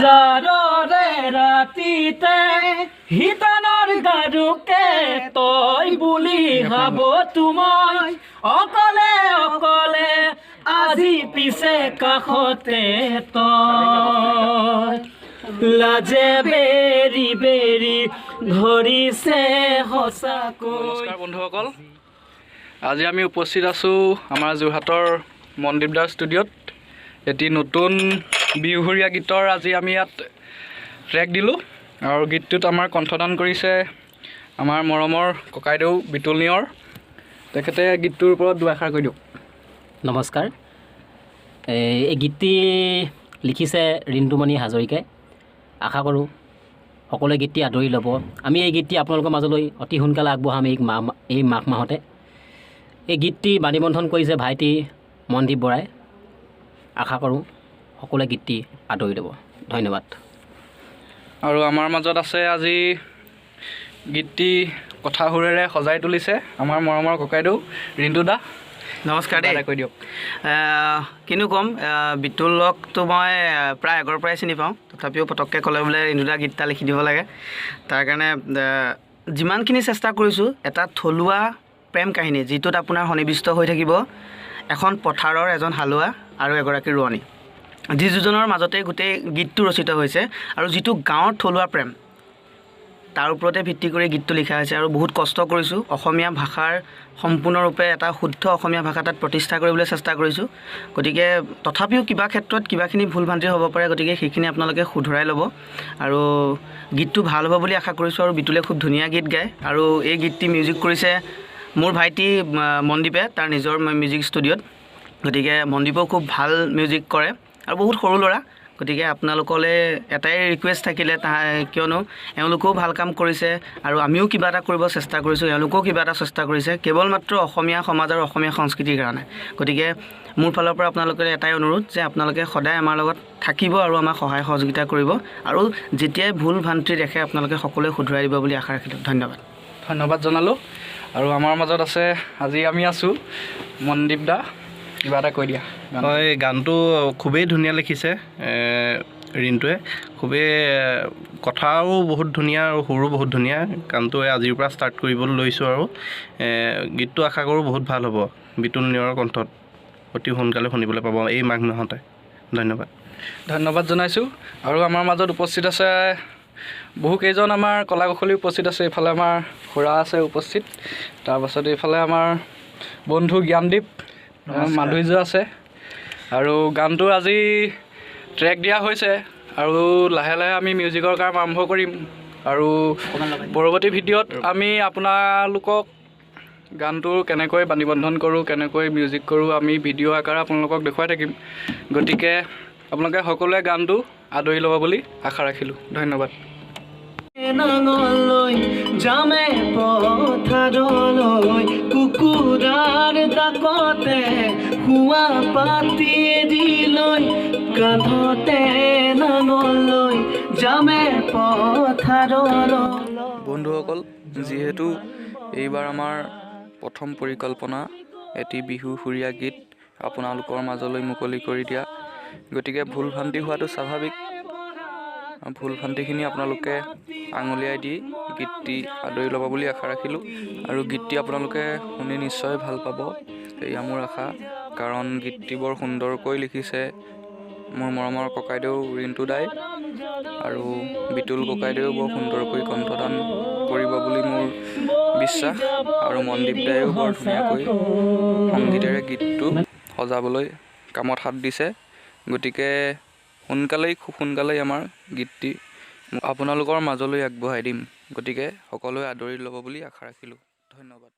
জাৰৰে ৰাতিতে হিতানৰ গাৰুকে তই বুলি ভাব তুমি অকলে অকলে আজি পিছে কাষতে তই লাজে বেৰি বেৰি ধৰিছে সঁচাকৈ। নমস্কাৰ বন্ধুসকল, আজি আমি উপস্থিত আছোঁ আমাৰ যোৰহাটৰ মনদীপ দাৰ ষ্টুডিঅ'ত। এটি নতুন বিহুৰীয়া গীতৰ আজি আমি ইয়াত ট্ৰেক দিলোঁ আৰু গীতটোত আমাৰ কণ্ঠদান কৰিছে আমাৰ মৰমৰ ককাইদেউ বিতুল নিয়ৰ। তেখেতে গীতটোৰ ওপৰত দুআষাৰ কৈ দিয়ক। নমস্কাৰ। এই গীতটি লিখিছে ৰিণ্টুমণি হাজৰিকাই। আশা কৰোঁ সকলোৱে গীতটি আদৰি ল'ব। আমি এই গীতটি আপোনালোকৰ মাজলৈ অতি সোনকালে আগবঢ়াম এই মাঘ মাহতে। এই গীতটি বাণীবন্ধন কৰিছে ভাইটি মনদীপ বৰাই। আশা কৰোঁ সকলোৱে গীতটি আদৰি ল'ব। ধন্যবাদ। আৰু আমাৰ মাজত আছে আজি গীতটি কথা সুৰেৰে সজাই তুলিছে আমাৰ মৰমৰ ককাইদেউ ৰিণ্টু দা। নমস্কাৰ দেই। কৈ দিয়ক। কিনো ক'ম, বিতুলকতো মই প্ৰায় আগৰ পৰাই চিনি পাওঁ, তথাপিও পটককৈ ক'লে বোলে ৰিণ্টুদা গীত এটা লিখি দিব লাগে। তাৰ কাৰণে যিমানখিনি চেষ্টা কৰিছোঁ এটা থলুৱা প্ৰেম কাহিনী যিটোত আপোনাৰ সন্নিৱিষ্ট হৈ থাকিব এখন পথাৰৰ এজন হালোৱা আৰু এগৰাকী ৰোৱনী, যি দুজনৰ মাজতে গোটেই গীতটো ৰচিত হৈছে আৰু যিটো গাঁৱৰ থলুৱা প্ৰেম তাৰ ওপৰতে ভিত্তি কৰি গীতটো লিখা হৈছে। আৰু বহুত কষ্ট কৰিছোঁ, অসমীয়া ভাষাৰ সম্পূৰ্ণৰূপে এটা শুদ্ধ অসমীয়া ভাষা তাত প্ৰতিষ্ঠা কৰিবলৈ চেষ্টা কৰিছোঁ। গতিকে তথাপিও কিবা ক্ষেত্ৰত কিবাখিনি ভুল ভ্ৰান্তি হ'ব পাৰে, গতিকে সেইখিনি আপোনালোকে শুধৰাই ল'ব আৰু গীতটো ভাল হ'ব বুলি আশা কৰিছোঁ। আৰু বিতুলে খুব ধুনীয়া গীত গায় আৰু এই গীতটি মিউজিক কৰিছে মোৰ ভাইটি মনদীপে তাৰ নিজৰ মিউজিক ষ্টুডিঅ'ত। গতিকে মনদীপেও খুব ভাল মিউজিক কৰে আৰু বহুত সৰু ল'ৰা। গতিকে আপোনালোকলৈ এটাই ৰিকুৱেষ্ট থাকিলে, কিয়নো এওঁলোকেও ভাল কাম কৰিছে আৰু আমিও কিবা এটা কৰিব চেষ্টা কৰিছোঁ, এওঁলোকেও কিবা এটা চেষ্টা কৰিছে কেৱল মাত্ৰ অসমীয়া সমাজ আৰু অসমীয়া সংস্কৃতিৰ কাৰণে। গতিকে মোৰ ফালৰ পৰা আপোনালোকৰ এটাই অনুৰোধ যে আপোনালোকে সদায় আমাৰ লগত থাকিব আৰু আমাক সহায় সহযোগিতা কৰিব আৰু যেতিয়াই ভুল ভ্ৰান্তি দেখে আপোনালোকে সকলোৱে শুধৰাই দিব বুলি আশা ৰাখিলোঁ। ধন্যবাদ জনালোঁ। আৰু আমাৰ মাজত আছে আজি আমি আছোঁ মনদীপ দা, কিবা এটা কৈ দিয়া। হয়, গানটো খুবেই ধুনীয়া লিখিছে ৰিণ্টুৱে, খুবেই কথাও বহুত ধুনীয়া আৰু সুৰো বহুত ধুনীয়া। গানটো আজিৰ পৰা ষ্টাৰ্ট কৰিবলৈ লৈছোঁ আৰু গীতটো আশা কৰোঁ বহুত ভাল হ'ব। বিতুল নিয়ৰৰ কণ্ঠত অতি সোনকালে শুনিবলৈ পাব এই মাঘ মাহতে। ধন্যবাদ জনাইছোঁ। আৰু আমাৰ মাজত উপস্থিত আছে বহুকেইজন আমাৰ কলা কুশলী উপস্থিত আছে। এইফালে আমাৰ খুৰা আছে উপস্থিত, তাৰপাছত এইফালে আমাৰ বন্ধু জ্ঞানদীপ মাধুৰ্য আছে। আৰু গানটো আজি ট্ৰেক দিয়া হৈছে আৰু লাহে লাহে আমি মিউজিকৰ কাম আৰম্ভ কৰিম আৰু পৰৱৰ্তী ভিডিঅ'ত আমি আপোনালোকক গানটো কেনেকৈ বাণীবন্ধন কৰোঁ, কেনেকৈ মিউজিক কৰোঁ, আমি ভিডিঅ' আকাৰে আপোনালোকক দেখুৱাই থাকিম। গতিকে আপোনালোকে সকলোৱে গানটো আদৰি ল'ব বুলি আশা ৰাখিলোঁ। ধন্যবাদ। নাঙলৈ যামে পথাৰলৈ কুকুৰাৰ দাকতে শুৱা পাতি দিলৈ কান্ধতে নাঙলৈ যামে পথাৰলৈ। বন্ধুসকল, যিহেতু এইবাৰ আমাৰ প্ৰথম পৰিকল্পনা এটি বিহুসুৰীয়া গীত আপোনালোকৰ মাজলৈ মুকলি কৰি দিয়া, গতিকে ভুল ভ্ৰান্তি হোৱাটো স্বাভাৱিক। ভুল ভ্ৰান্তিখিনি আপোনালোকে আঙুলিয়াই দি গীতটি আদৰি ল'ব বুলি আশা ৰাখিলোঁ। আৰু গীতটি আপোনালোকে শুনি নিশ্চয় ভাল পাব, এয়া মোৰ আশা। কাৰণ গীতটি বৰ সুন্দৰকৈ লিখিছে মোৰ মৰমৰ ককাইদেউ ৰিণ্টু দাই আৰু বিতুল ককাইদেউ বৰ সুন্দৰকৈ কণ্ঠদান কৰিব বুলি মোৰ বিশ্বাস। আৰু মনদীপ দায়েও বৰ ধুনীয়াকৈ সংগীতেৰে গীতটো সজাবলৈ কামত হাত দিছে। গতিকে খুব সোনকালেই আমাৰ গীতটি আপোনালোকৰ মাজলৈ আগবঢ়াই দিম। গতিকে সকলোৱে আদৰি ল'ব বুলি আশা ৰাখিলোঁ। ধন্যবাদ।